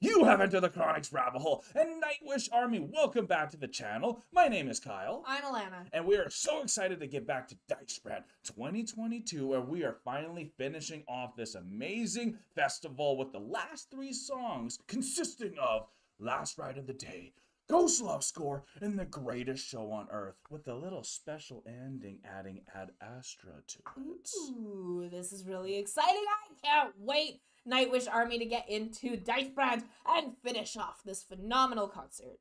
You have entered the Chronic's rabbit hole, and Nightwish Army, welcome back to the channel. My name is Kyle. I'm Alanna. And we are so excited to get back to Deichbrand 2022, where we are finally finishing off this amazing festival with the last 3 songs consisting of Last Ride of the Day, Ghost Love Score, and The Greatest Show on Earth, with a little special ending adding Ad Astra to it. Ooh, this is really exciting. I can't wait, Nightwish Army, to get into Deichbrand and finish off this phenomenal concert.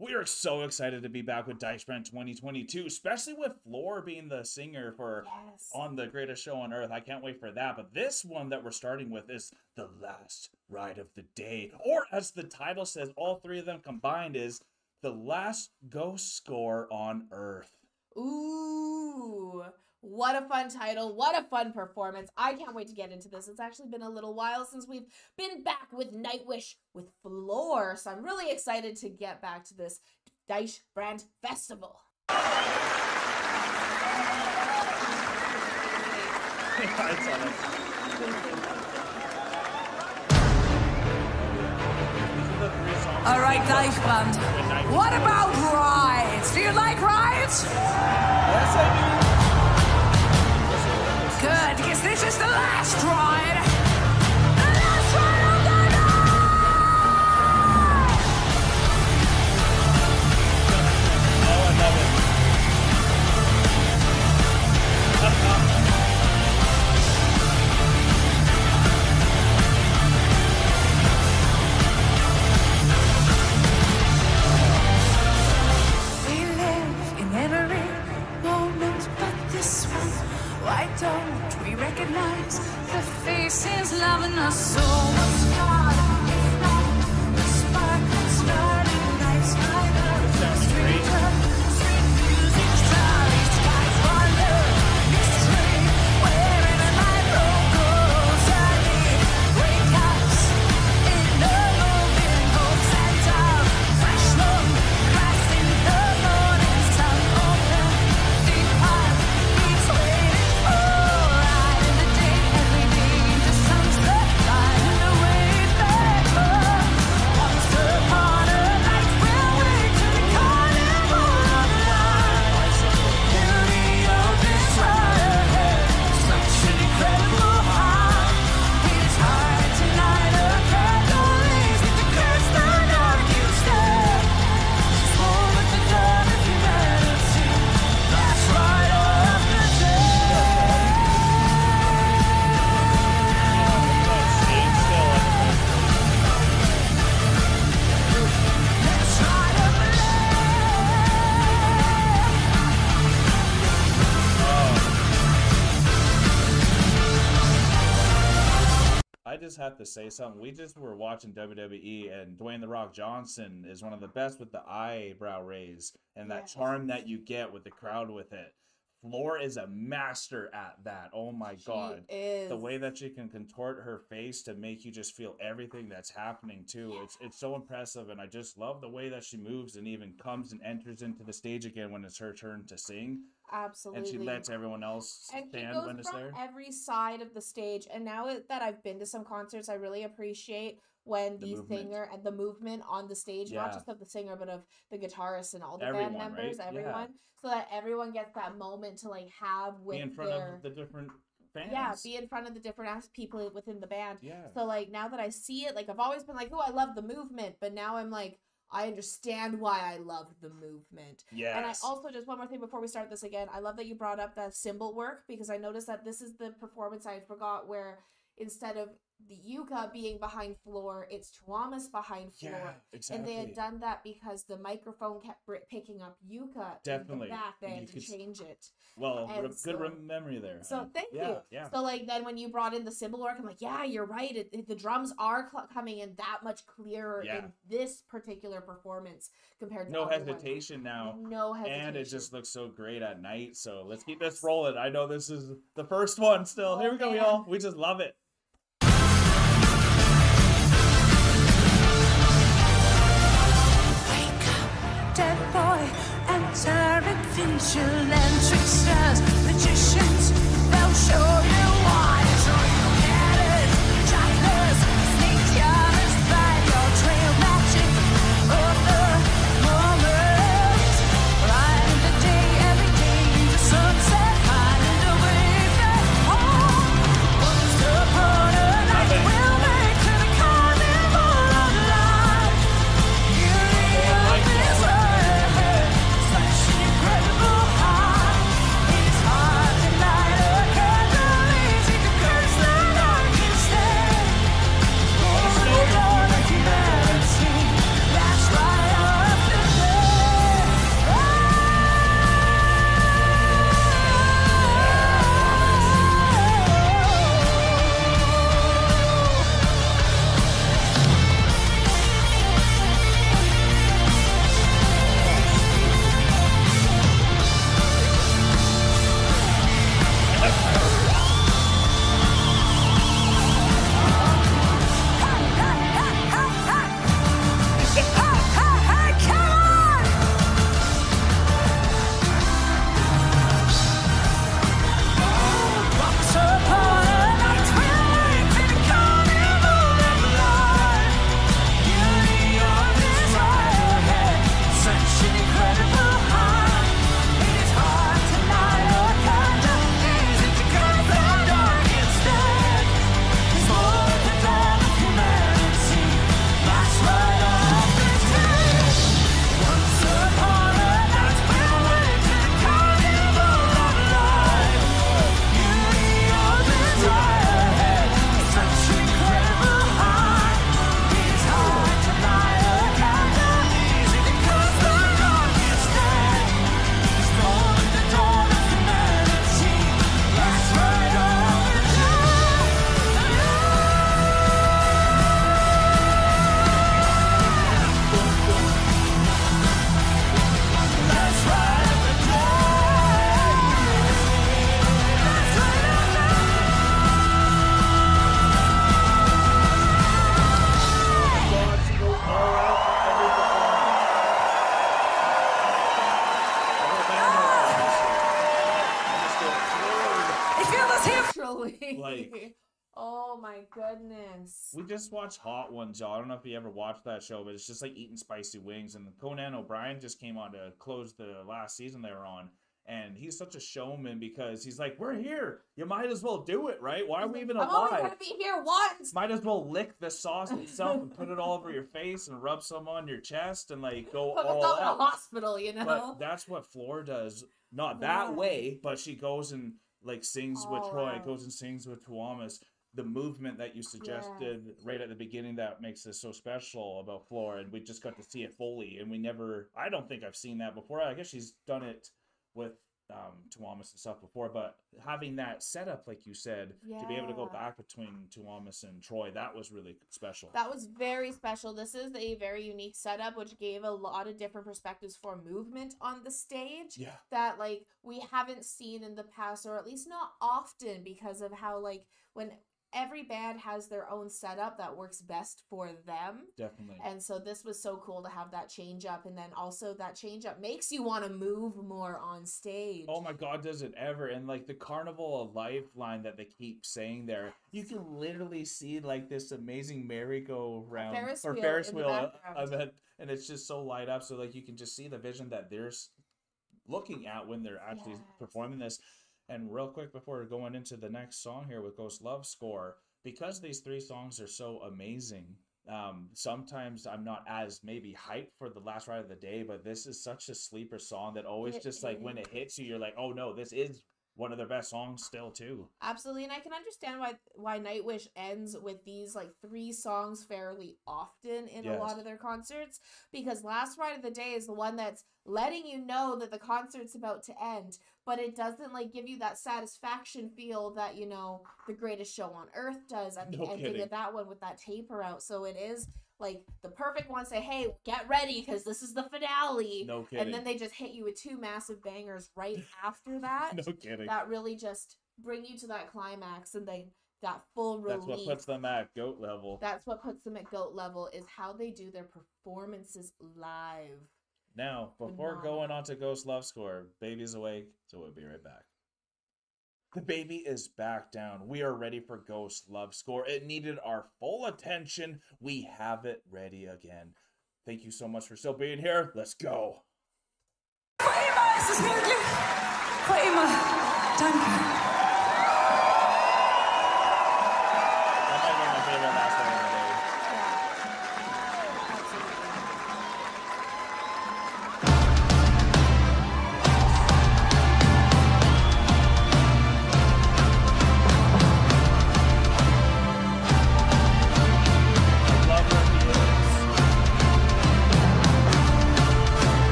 We are so excited to be back with Deichbrand 2022, especially with Floor being the singer for on The Greatest Show on Earth. I can't wait for that. But this one that we're starting with is The Last Ride of the Day. Or as the title says, all 3 of them combined is The Last Ghost Score on Earth. Ooh, what a fun title. What a fun performance. I can't wait to get into this. It's actually been a little while since we've been back with Nightwish with Floor. So I'm really excited to get back to this Deichbrand festival. All right, Deichbrand. What about rides? Do you like rides? Yes, I do. Good, because this is the last ride. The last ride of the night! Oh, I love it. We live in every moment but this one. Why don't we recognize the faces loving us so much? God, if not the spark starting lights light up the street, street music, starry skies, wonder, mystery, wearing a light goes early, wake ups in the moving hopes and down, fresh moon, grass in the morning sun, open, deep heart, keeps waiting for light in the day, every day, the sunset, light in the way better. Once upon a night, we'll wake to the carnival of life. Beauty of this ride ahead, such an incredible high. It is hard tonight, a candle lays with the curse that on you stare. Slow with the dawn of humanity, last ride of the last ride of the I just have to say something. We just were watching WWE, and Dwayne "The Rock" Johnson is one of the best with the eyebrow raise and that charm that you get with the crowd with it. Floor is a master at that. Oh my God. Is. The way that she can contort her face to make you just feel everything that's happening too. It's so impressive, and I just love the way that she moves and even comes and enters into the stage again when it's her turn to sing. Absolutely. And she lets everyone else stand when it's there. Every side of the stage. And now that I've been to some concerts, I really appreciate when the singer and the movement on the stage, not just of the singer, but of the guitarist and all the band members, everyone, so that everyone gets that moment to like have with be in front of the different fans. Yeah, be in front of the different people within the band. Yeah. So like now that I see it, like I've always been like, oh, I love the movement, but now I'm like, I understand why I love the movement. Yes. And I also, just one more thing before we start this again, I love that you brought up that cymbal work, because I noticed that this is the performance I forgot where instead of the Yuka being behind Floor, it's Tuomas behind Floor. Yeah, exactly. And they had done that because the microphone kept picking up Yuka Definitely. in the back. They had to change it. Well, good memory there. So thank you. Yeah. So like then when you brought in the cymbal work, I'm like, yeah, you're right. The drums are coming in that much clearer in this particular performance compared to no hesitation now. No hesitation. And it just looks so great at night. So let's keep this rolling. I know this is the first one still. Here we go, y'all. We just love it. dead boy, enter and vigilante tricksters, magician Literally. Like, oh my goodness. we just watched Hot Ones, y'all. I don't know if you ever watched that show, but it's just like eating spicy wings. And Conan O'Brien just came on to close the last season they were on. And he's such a showman because he's like, we're here. You might as well do it, right? Why are we even alive? I'm only going to be here once. Might as well lick the sauce itself and put it all over your face and rub some on your chest and like go all Go to out. the hospital, you know? But that's what Floor does. Not that way, but she goes and like sings with Troy, goes and sings with Tuomas. The movement that you suggested right at the beginning that makes this so special about Floor, and we just got to see it fully, and I don't think I've seen that before. I guess she's done it with Tuomas and stuff before, but having that setup, like you said, to be able to go back between Tuomas and Troy, that was really special. That was very special. This is a very unique setup, which gave a lot of different perspectives for movement on the stage that like we haven't seen in the past, or at least not often, because of how like when every band has their own setup that works best for them. Definitely. And so this was so cool to have that change up, and then also that change up makes you want to move more on stage. Oh my God, does it ever? And like the Carnival of Life line that they keep saying there, you can literally see like this amazing merry-go-round or Ferris wheel event, and it's just so light up. So like you can just see the vision that they're looking at when they're actually performing this. And real quick before going into the next song here with Ghost Love Score, because these three songs are so amazing, sometimes I'm not as maybe hyped for the last ride of the day, but this is such a sleeper song that always like when it hits you, you're like, oh no, this is one of their best songs still too. Absolutely, and I can understand why Nightwish ends with these like three songs fairly often in a lot of their concerts, because Last Ride of the Day is the one that's letting you know that the concert's about to end, but it doesn't like give you that satisfaction feel that, you know, The Greatest Show on Earth does at the ending of that one with that taper out. So it is like the perfect one. Say, hey, get ready because this is the finale. No kidding. And then they just hit you with two massive bangers right after that. No kidding. That really just bring you to that climax, and then that full relief. That's what puts them at GOAT level. That's what puts them at GOAT level, is how they do their performances live. Now, before going on to Ghost Love Score, Baby's awake, so we'll be right back. The baby is back down. We are ready for Ghost Love Score. It needed our full attention. We have it ready again. Thank you so much for still being here. Let's go. Es ist möglich. Für immer. Danke. That might be my favorite last one of the day.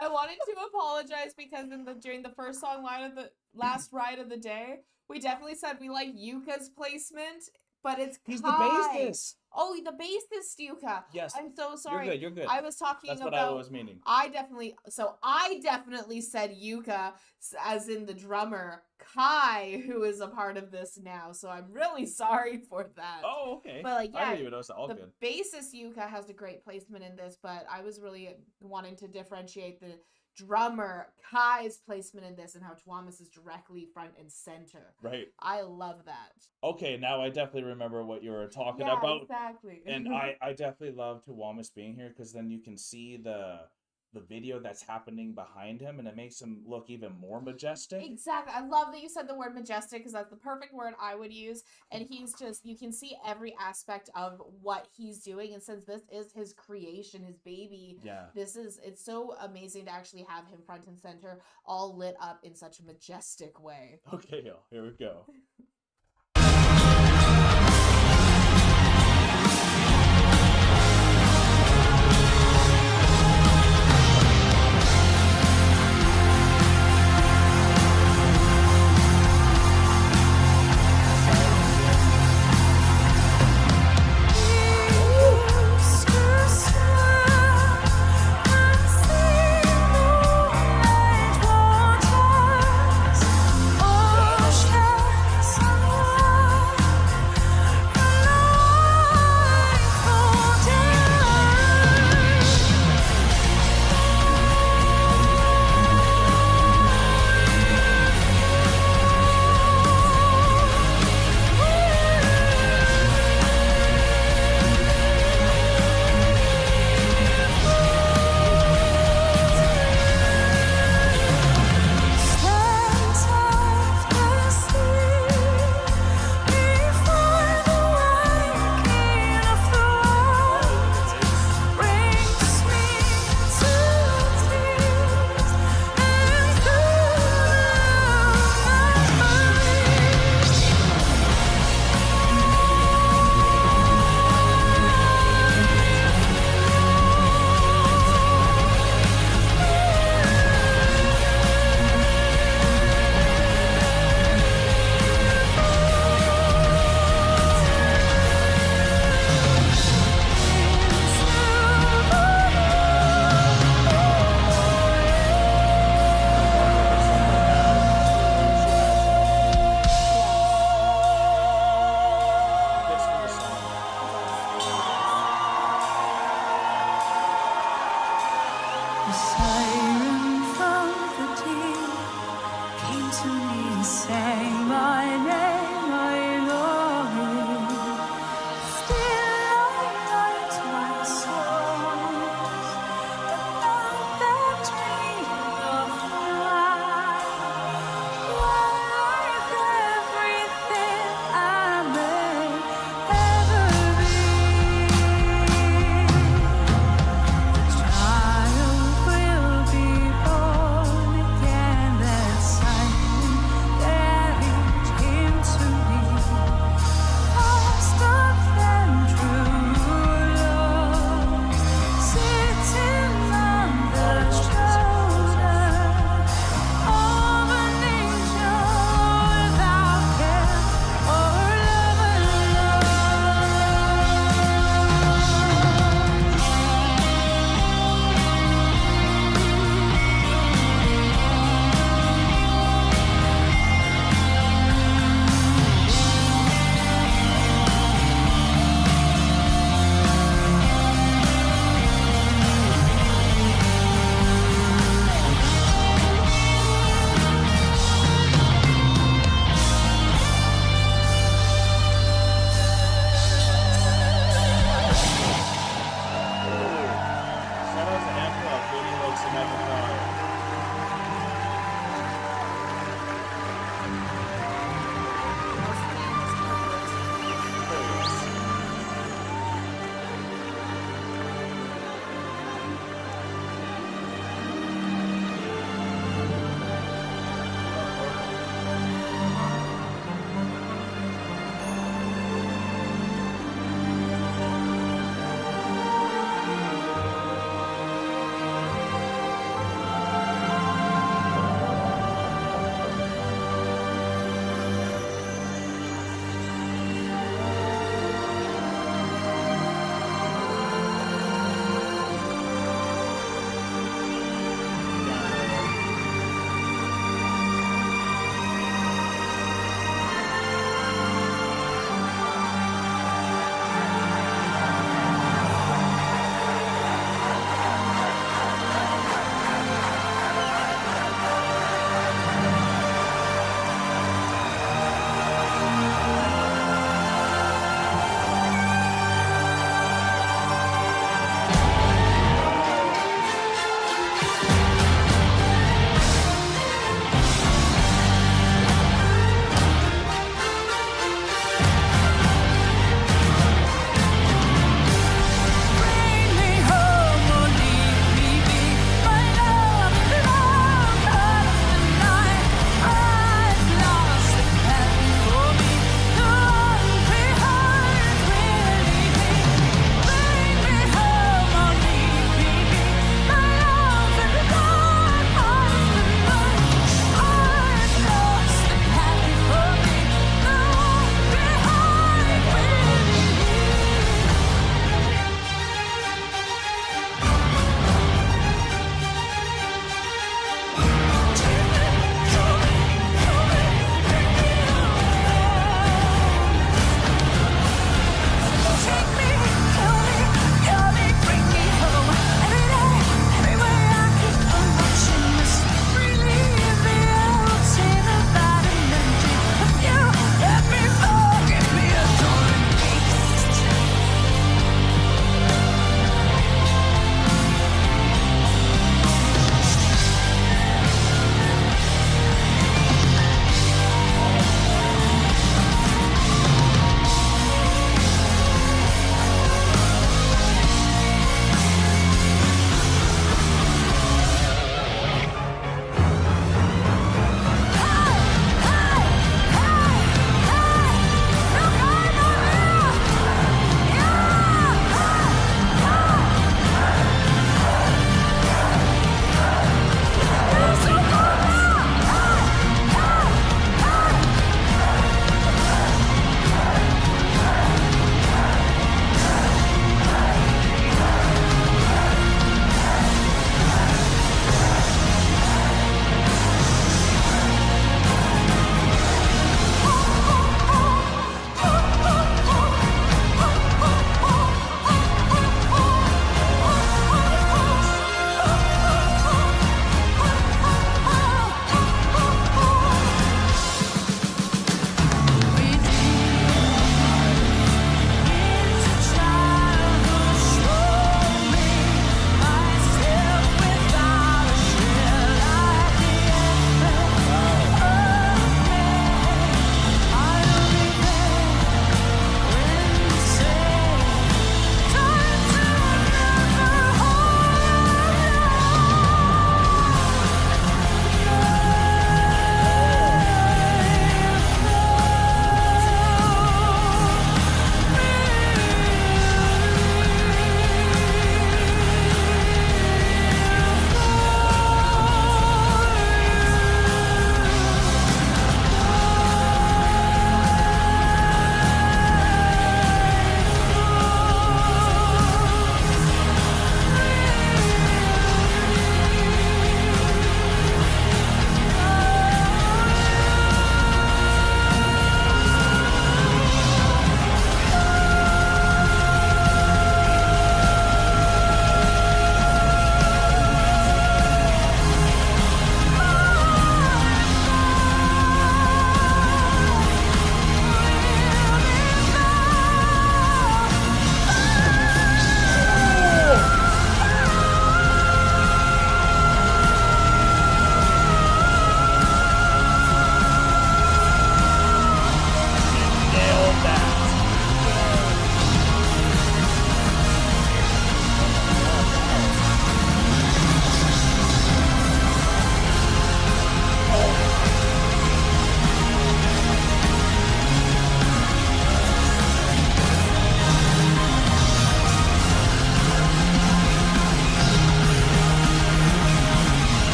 I wanted to apologize because during the first song line of the last ride of the day, we definitely said we like Yuka's placement, but it's He's Kai. the bassist. Oh, the bassist Yuka. Yes. I'm so sorry. You're good. I was talking That's about. what I was meaning. I definitely said Yuka, as in the drummer, Kai, who is a part of this now. So I'm really sorry for that. Oh, okay. But like, I yeah, didn't even notice that. All the good. bassist Yuka has a great placement in this, but I was really wanting to differentiate the drummer Kai's placement in this and how Tuomas is directly front and center. Right. I love that. Okay, now I definitely remember what you were talking about. Exactly. And I definitely love Tuomas being here because then you can see the the video that's happening behind him, and it makes him look even more majestic. Exactly. I love that you said the word majestic, because that's the perfect word I would use. And he's just, you can see every aspect of what he's doing. And since this is his creation, his baby, it's so amazing to actually have him front and center, all lit up in such a majestic way. Okay, here we go.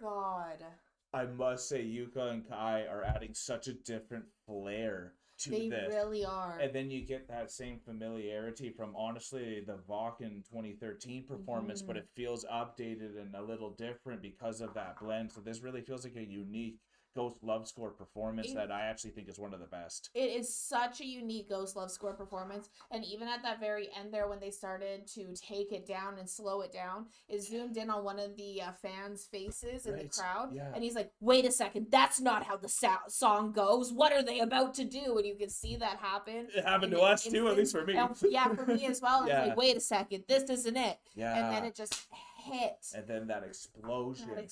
God. I must say, Yuka and Kai are adding such a different flair to They this. really are. And then you get that same familiarity from, honestly, the Vakken 2013 performance, but it feels updated and a little different because of that blend. So this really feels like a unique Ghost Love Score performance that I actually think is one of the best. It is such a unique Ghost Love Score performance, and even at that very end there when they started to take it down and slow it down, it zoomed in on one of the fans' faces in the crowd, and he's like, wait a second, that's not how the song goes. What are they about to do? And you can see that happen. It happened to us too, at least for me. Yeah, for me as well. It's like, wait a second, this isn't it. Yeah. And then it just hit. And then that explosion. And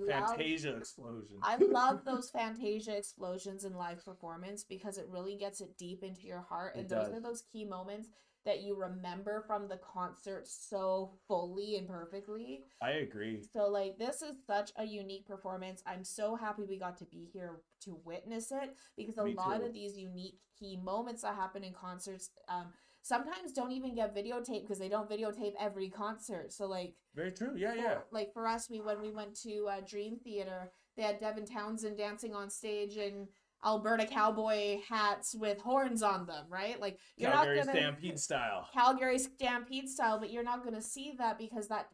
Fantasia explosion. I love those Fantasia explosions in live performance because it really gets it deep into your heart. And those are those key moments that you remember from the concert so fully and perfectly. I agree. So, like, this is such a unique performance. I'm so happy we got to be here to witness it because a lot of these unique key moments that happen in concerts, sometimes don't even get videotaped because they don't videotape every concert. So, like... Very true, yeah. Like, for us, when we went to Dream Theater, they had Devin Townsend dancing on stage in Alberta cowboy hats with horns on them, right? Like, you're Calgary not gonna... Stampede style. Calgary Stampede style, but you're not going to see that because that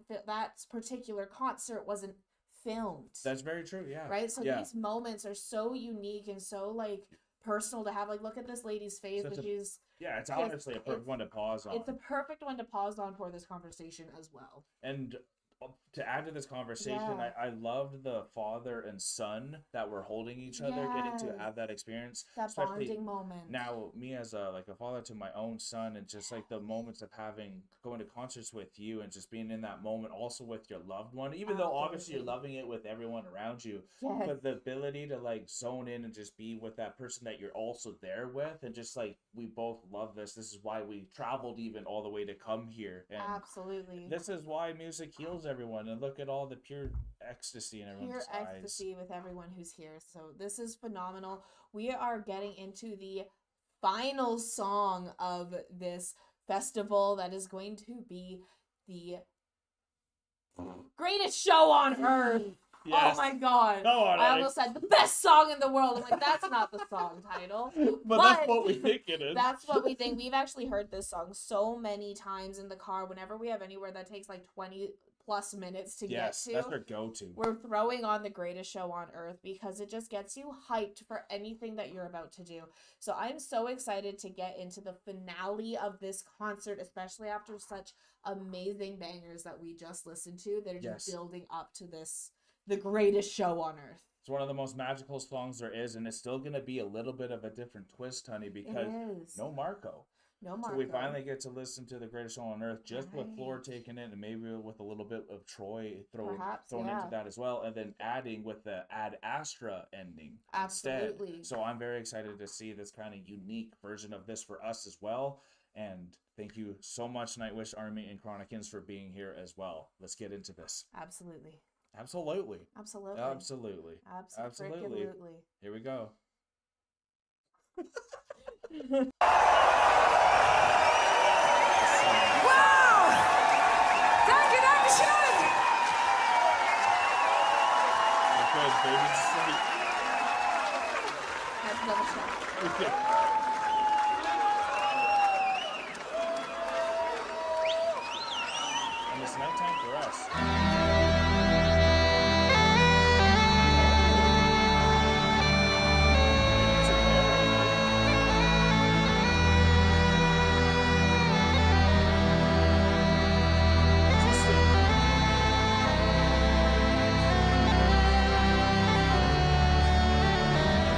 particular concert wasn't filmed. That's very true, yeah. Right? So these moments are so unique and so, like, personal to have. Like, look at this lady's face that she's... Yeah, it's honestly a perfect one to pause on. It's a perfect one to pause on for this conversation as well. And to add to this conversation, I loved the father and son that were holding each other, getting to have that experience. That bonding moment. Now, me as a father to my own son, and just like the moments of going to concerts with you and just being in that moment also with your loved one, even though obviously you're loving it with everyone around you, but the ability to like zone in and just be with that person that you're also there with, and just like, we both love this. This is why we traveled even all the way to come here. And absolutely. This is why music heals everyone, and look at all the pure ecstasy in everyone's eyes. Pure ecstasy with everyone who's here. So this is phenomenal. We are getting into the final song of this festival that is going to be the greatest show on earth. Yes. Oh my God. I almost said the best song in the world. I'm like, that's not the song title. But that's what we think it is. That's what we think. We've actually heard this song so many times in the car. Whenever we have anywhere that takes like 20 plus minutes to get to. That's our go-to. We're throwing on the greatest show on earth because it just gets you hyped for anything that you're about to do. So I'm so excited to get into the finale of this concert, especially after such amazing bangers that we just listened to. They're just building up to this, the greatest show on earth. It's one of the most magical songs there is, and it's still going to be a little bit of a different twist, honey, because no Marco. No Marco. So we finally get to listen to the greatest show on earth, just with Floor taking it, and maybe with a little bit of Troy thrown into that as well, and then adding with the Ad Astra ending instead. So I'm very excited to see this kind of unique version of this for us as well. And thank you so much, Nightwish Army and Chronicans, for being here as well. Let's get into this. Absolutely. Absolutely. Absolutely. Absolutely. Absolutely. Here we go. Wow! Thank you, Dankeschön! Good, baby. Sleep. That's another shot. Okay. And it's nighttime for us.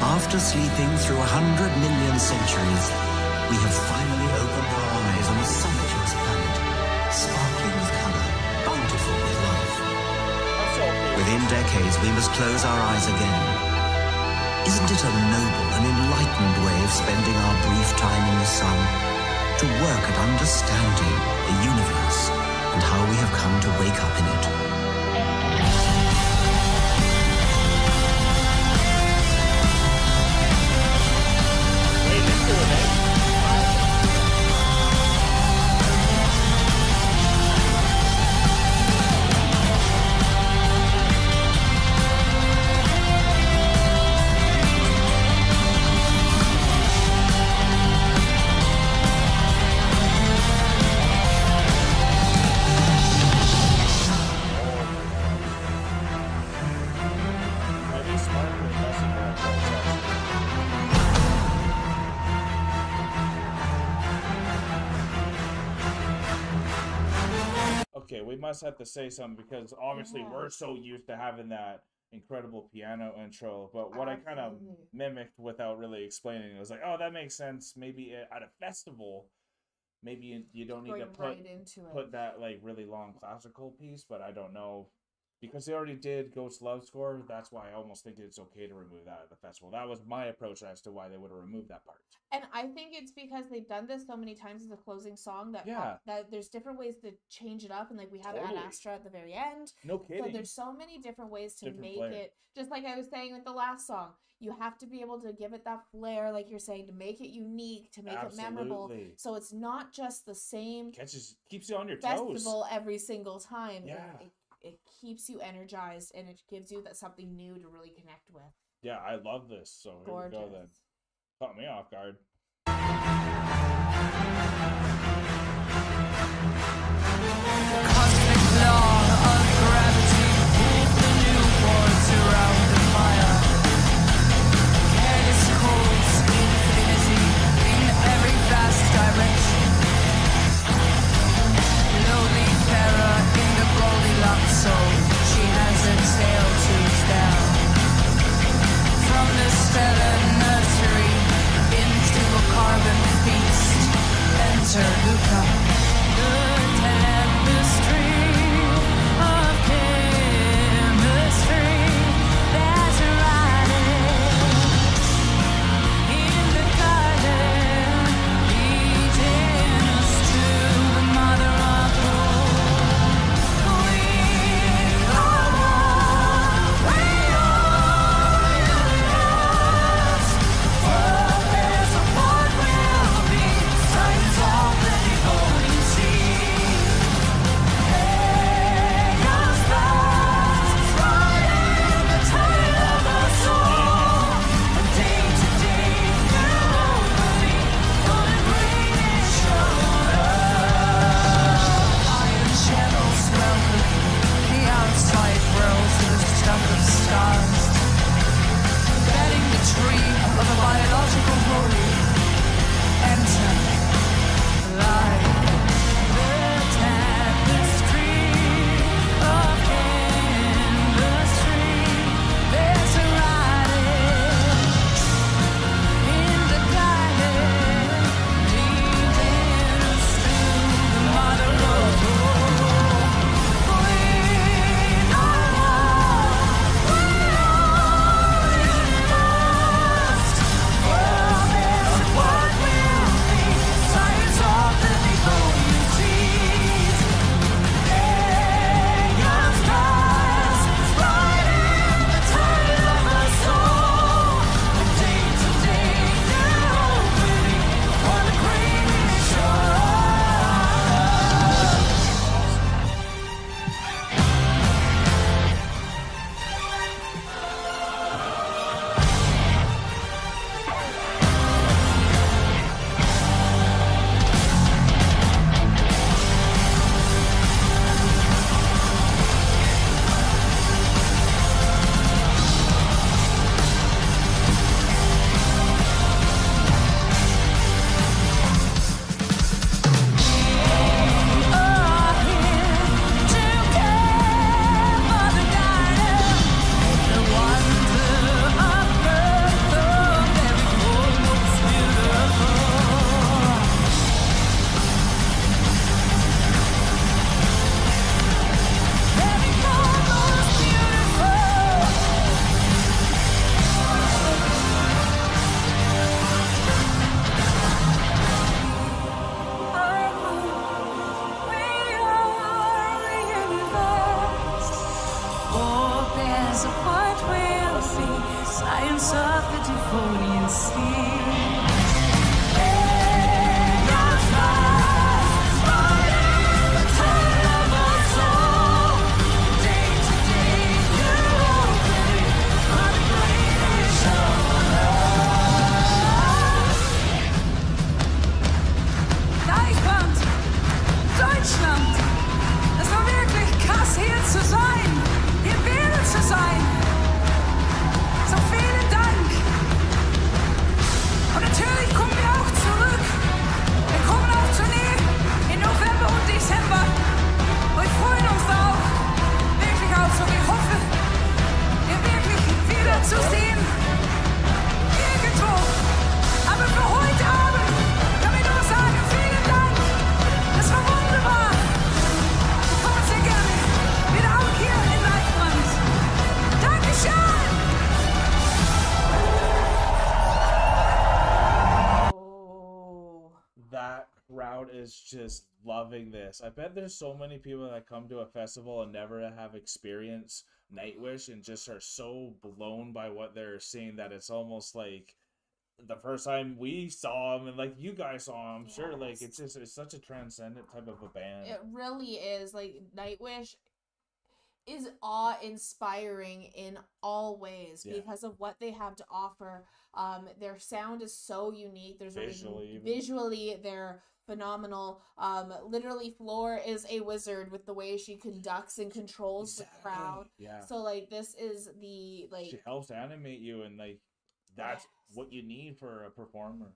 After sleeping through 100 million centuries, we have finally opened our eyes on a sumptuous planet, sparkling with color, bountiful with life. Within decades, we must close our eyes again. Isn't it a noble and enlightened way of spending our brief time in the sun, to work at understanding the universe and how we have come to wake up in it? we must have to say something because obviously we're so used to having that incredible piano intro. But what I kind of mimicked without really explaining it was like, oh, that makes sense. Maybe at a festival, maybe you don't need to put that like really long classical piece. But I don't know. Because they already did Ghost Love Score, that's why I almost think it's okay to remove that at the festival. That was my approach as to why they would have removed that part. And I think it's because they've done this so many times as a closing song that that there's different ways to change it up. And like we have Ad Astra at the very end. No kidding. So there's so many different ways to make it. Just like I was saying with the last song, you have to be able to give it that flair, like you're saying, to make it unique, to make it memorable. So it's not just the same keeps you on your festival every single time. Yeah. It keeps you energized and it gives you something new to really connect with. Yeah, I love this. So gorgeous. Here we go then. Caught me off guard. Cosmic law of gravity pulled the new boards around the fire. Careless calls infinity in every vast direction. Lowly terror in the Goldilocks soul, she has a tail to tell. From the stellar nursery into a carbon feast, enter Luca, the tapestry of chemistry. There's a writing in the garden, leading us to the mother of all. Deutschland! Es war wirklich krass, hier zu sein, hier wieder zu sein. So vielen Dank. Und natürlich crowd is just loving this. I bet there's so many people that come to a festival and never have experienced Nightwish and just are so blown by what they're seeing that it's almost like the first time we saw him and like you guys saw him. Sure, like it's such a transcendent type of a band. It really is. Like Nightwish is awe-inspiring in all ways because of what they have to offer. Their sound is so unique. There's visually they're phenomenal. Literally Floor is a wizard with the way she conducts and controls the crowd. Yeah. So like this is the like she helps animate you, and like that's what you need for a performer.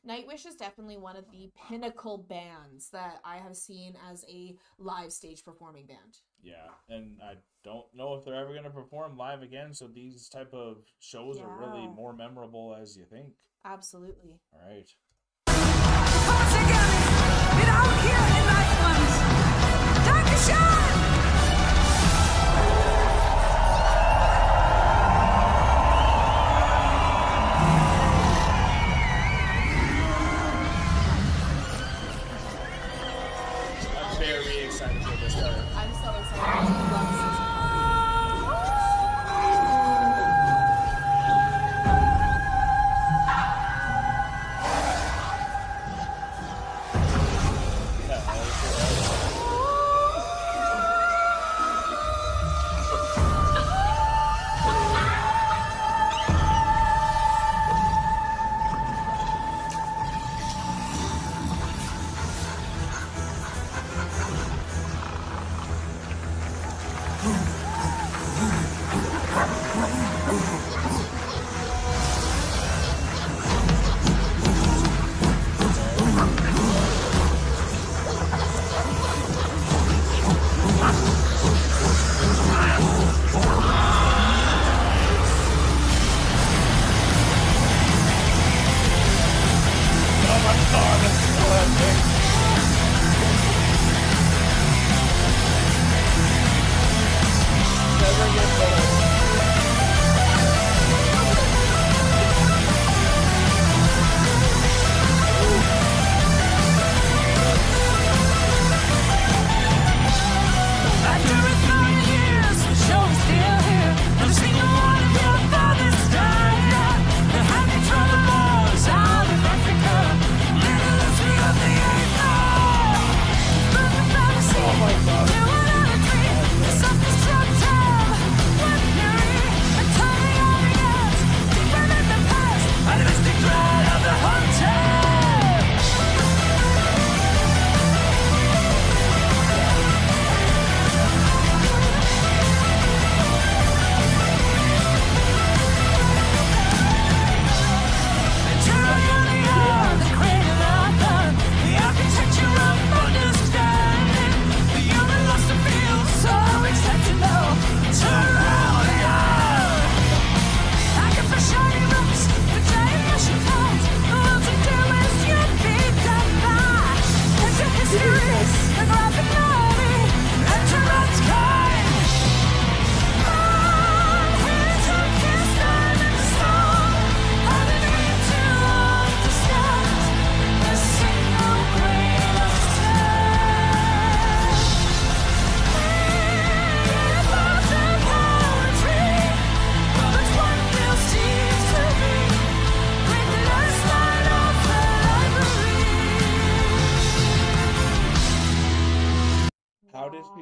Nightwish is definitely one of the pinnacle bands that I have seen as a live stage performing band. Yeah, and I don't know if they're ever going to perform live again, so these type of shows are really more memorable as you think. Absolutely. All right.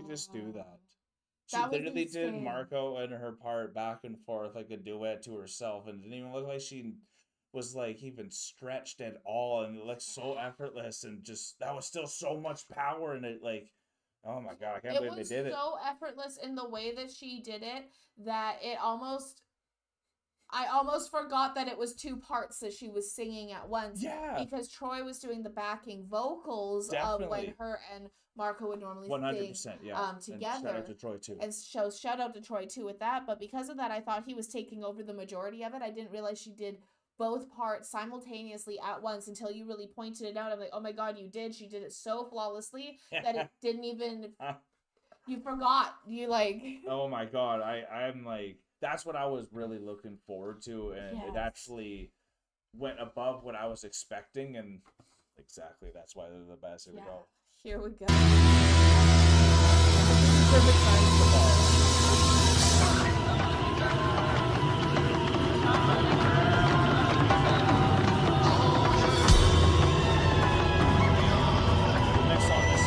Just do that. She literally did Marco and her part back and forth like a duet to herself, and it didn't even look like she was like even stretched at all, and it looked so effortless, and just that was still so much power in it. Like, oh my god, I can't believe they did it. It was so effortless in the way that she did it that I almost forgot that it was two parts that she was singing at once. Yeah. Because Troy was doing the backing vocals of when her and Marco would normally 100%, sing And together. shout out to Troy too. And shout out to Troy too with that. But because of that, I thought he was taking over the majority of it. I didn't realize she did both parts simultaneously at once until you really pointed it out. I'm like, oh my god, you did. She did it so flawlessly that it didn't even... You forgot. You like... Oh my god, I'm like... That's what I was really looking forward to, and it actually went above what I was expecting, and Exactly. That's why they're the best. Here we go. Here we go. Perfect time to fall. Next song is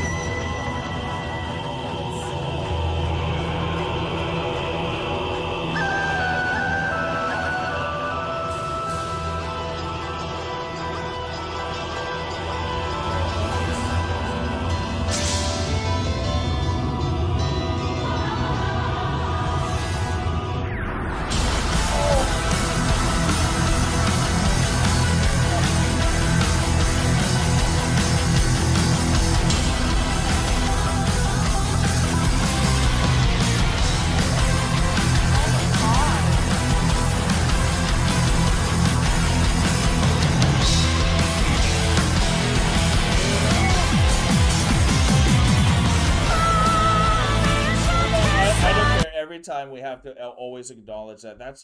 time we have to always acknowledge that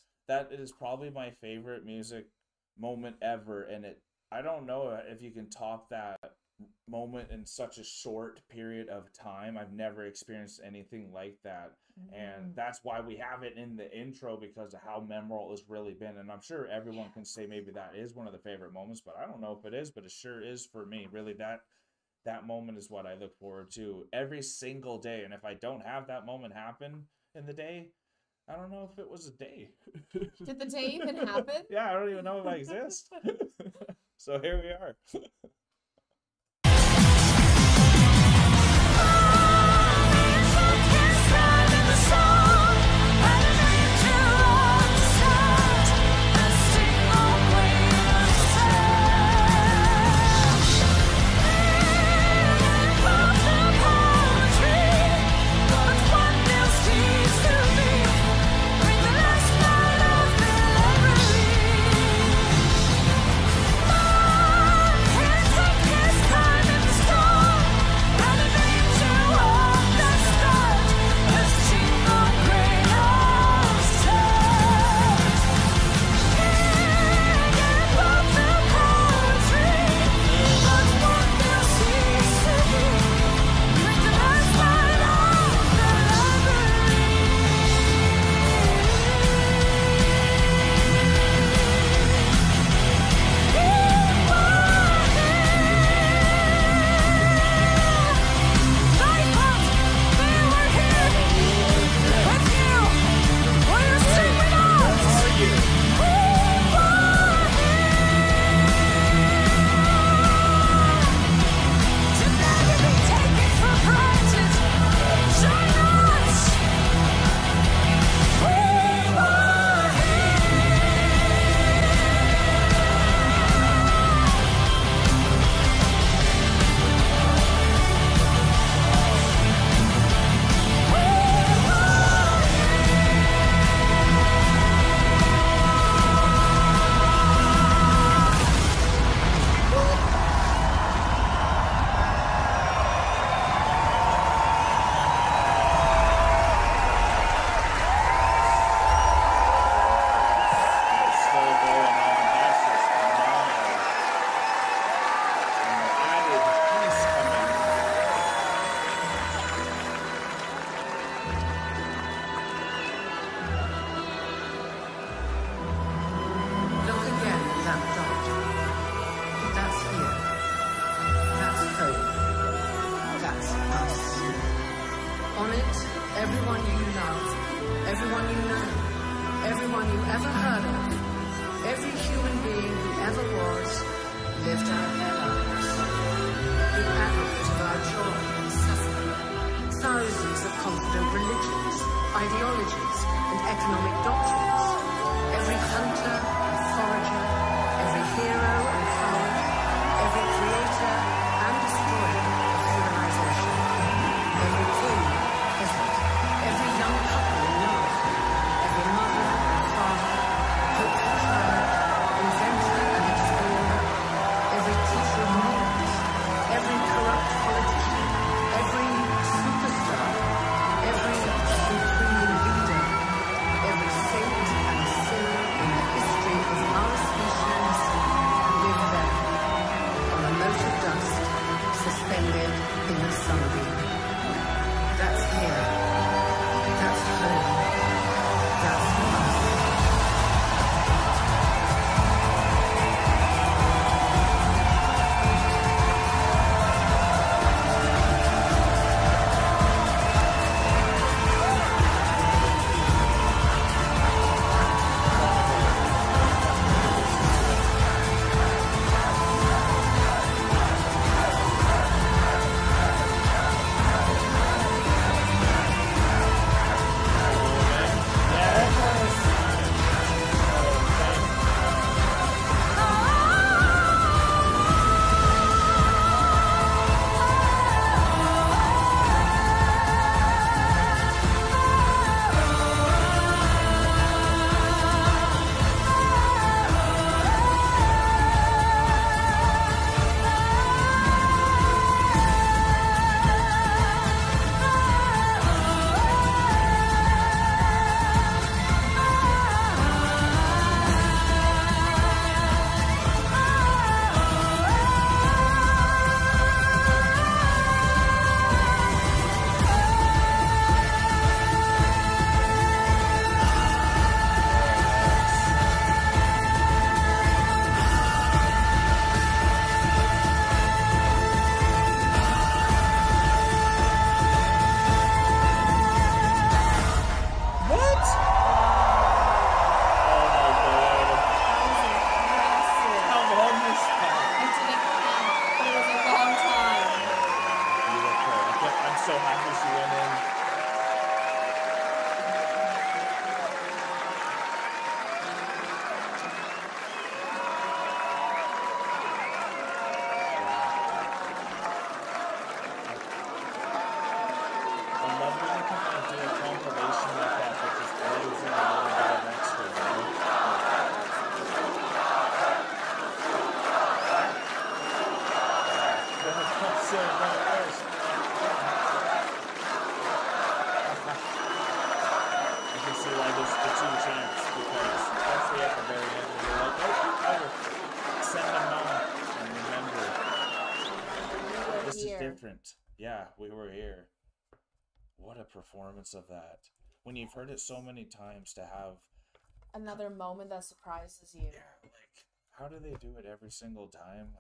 is probably my favorite music moment ever, and I don't know if you can top that moment in such a short period of time. I've never experienced anything like that, and that's why we have it in the intro, because of how memorable it's really been. And I'm sure everyone can say maybe that is one of the favorite moments, but I don't know if it is, but it sure is for me. Really, that moment is what I look forward to every single day, and if I don't have that moment happen in the day, I don't know if it was a day. Did the day even happen? Yeah, I don't even know if I exist. So here we are. Every supreme leader, every saint the two chants because especially at the very end when you're like, oh, send them on and remember this is different. Yeah, we were here. What a performance of that. When you've heard it so many times to have another moment that surprises you. Yeah, like how do they do it every single time?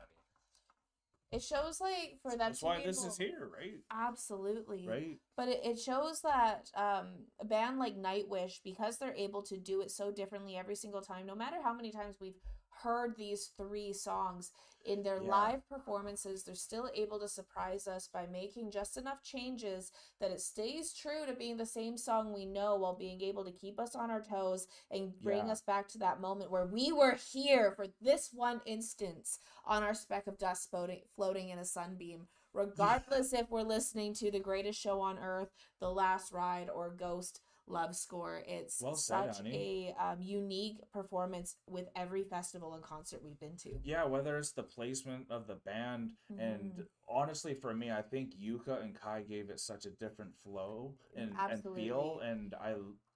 It shows like for them that's to why be this able... is here, right? Absolutely. Right. But it shows that a band like Nightwish, because they're able to do it so differently every single time, no matter how many times we've heard these 3 songs in their live performances, they're still able to surprise us by making just enough changes that it stays true to being the same song we know, while being able to keep us on our toes and bring us back to that moment where we were here for this one instance on our speck of dust floating in a sunbeam, regardless if we're listening to The Greatest Show on Earth, The Last Ride, or Ghost Love Score. It's such a unique performance with every festival and concert we've been to. Yeah, whether it's the placement of the band, and honestly for me, I think Yuka and Kai gave it such a different flow and feel, and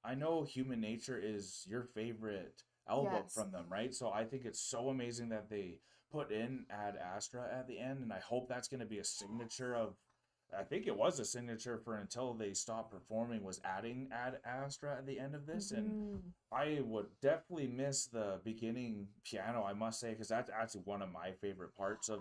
I know Human Nature is your favorite album from them, right? So I think it's so amazing that they put in Ad Astra at the end, and I hope that's going to be a signature of, I think it was a signature for until they stopped performing, was adding Ad Astra at the end of this. And I would definitely miss the beginning piano, I must say, because that's actually one of my favorite parts of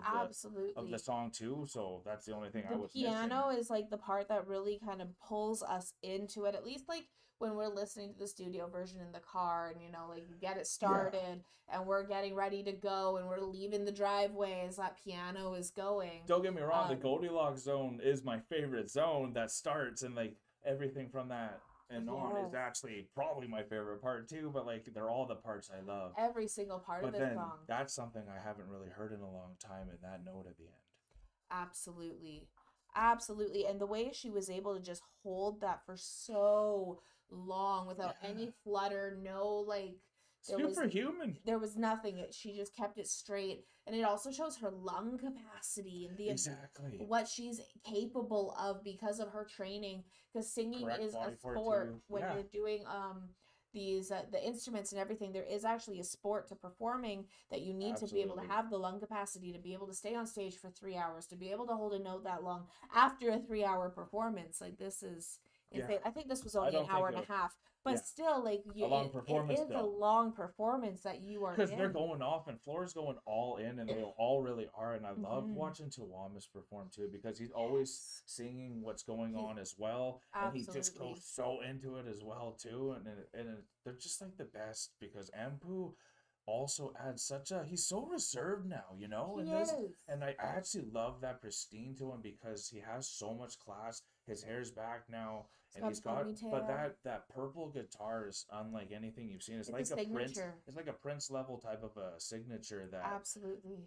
the song too. So that's the only thing I was missing. The piano is like the part that really kind of pulls us into it, at least like when we're listening to the studio version in the car, and you know, like you get it started and we're getting ready to go and we're leaving the driveway as that piano is going. Don't get me wrong, the Goldilocks zone is my favorite zone that starts, and like everything from that and on is actually probably my favorite part too, but like they're all the parts I love. Every single part of this song. That's something I haven't really heard in a long time, in that note at the end. Absolutely. Absolutely. And the way she was able to just hold that for so long without any flutter, no like superhuman. There was nothing. She just kept it straight, and it also shows her lung capacity and what she's capable of because of her training. Because singing is a sport. When you're doing these the instruments and everything, there is actually a sport to performing that you need to be able to have the lung capacity to be able to stay on stage for 3 hours, to be able to hold a note that long after a 3-hour performance. Like this is insane. I think this was only an hour and a half, but still, like it is a long performance that you are in. Because they're going off and Floor's going all in, and they all really are. And I love watching Tawamis perform too, because he's always singing what's going on as well, and he just goes so into it as well too. And they're just like the best, because Ampu also adds he's so reserved now, you know, and I actually love that pristine to him, because he has so much class. His hair's back now, and he's got but that purple guitar is unlike anything you've seen. It's like a Prince. It's like a Prince level type of a signature that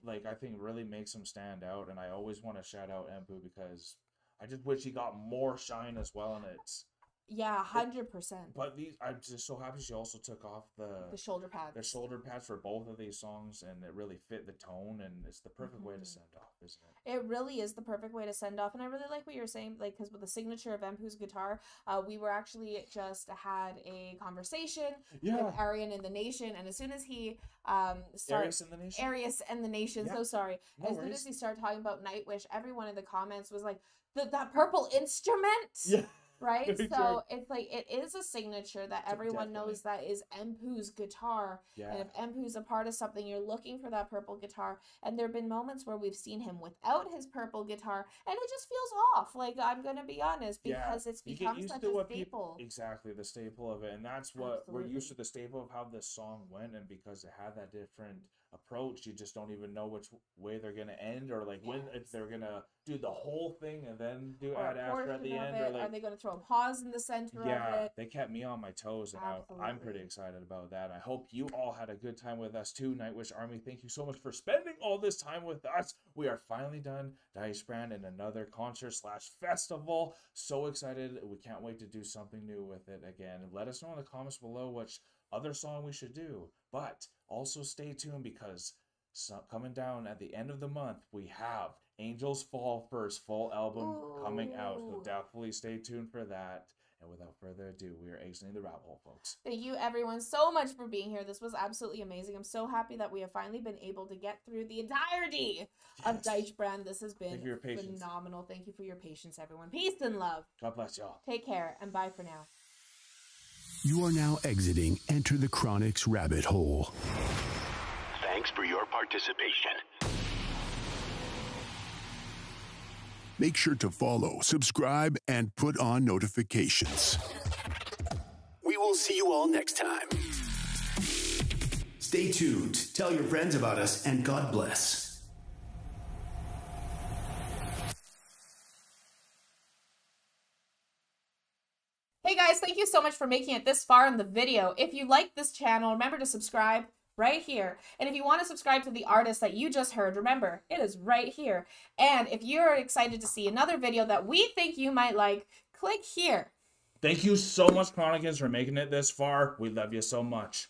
like I think really makes him stand out. And I always want to shout out Empu, because I just wish he got more shine as well. And it's 100%. But I'm just so happy she also took off the shoulder pads. The shoulder pads for both of these songs, and it really fit the tone, and it's the perfect way to send off, isn't it? It really is the perfect way to send off, and I really like what you were saying, like, because with the signature of Empu's guitar, we were actually just had a conversation with Arian in the Nation, and as soon as he Arius in the Nation? Arius and the Nation, so sorry. As soon as he started talking about Nightwish, everyone in the comments was like, that purple instrument? Yeah. Right? So it's like, it is a signature that everyone knows that is Empu's guitar. Yeah. And if Empu's a part of something, you're looking for that purple guitar. And there have been moments where we've seen him without his purple guitar, and it just feels off. Like, I'm going to be honest, because it's become such a staple. Exactly, the staple of it. And that's what we're used to, the staple of how this song went. And because it had that different approach, you just don't even know which way they're going to end, or like when if they're going to do the whole thing and then do Ad Astra at the end, or like, are they going to throw a pause in the center of it? They kept me on my toes, and I'm pretty excited about that. I hope you all had a good time with us too, Nightwish Army. Thank you so much for spending all this time with us. We are finally done Deichbrand in another concert/festival. So excited. We can't wait to do something new with it again. Let us know in the comments below which other song we should do, but also stay tuned, because coming down at the end of the month, we have Angels Fall First full album coming out, so definitely stay tuned for that. And without further ado, we are exiting the rabbit hole, folks. Thank you, everyone, so much for being here. This was absolutely amazing. I'm so happy that we have finally been able to get through the entirety of Deichbrand. This has been phenomenal. Thank you for your patience, everyone. Peace and love. God bless y'all. Take care, and bye for now. You are now exiting Enter the Chronic's rabbit hole. Thanks for your participation. Make sure to follow, subscribe, and put on notifications. We will see you all next time. Stay tuned, tell your friends about us, and God bless. Hey guys, thank you so much for making it this far in the video. If you like this channel, remember to subscribe right here. And if you want to subscribe to the artist that you just heard, remember, it is right here. And if you're excited to see another video that we think you might like, click here. Thank you so much, Chronicans, for making it this far. We love you so much.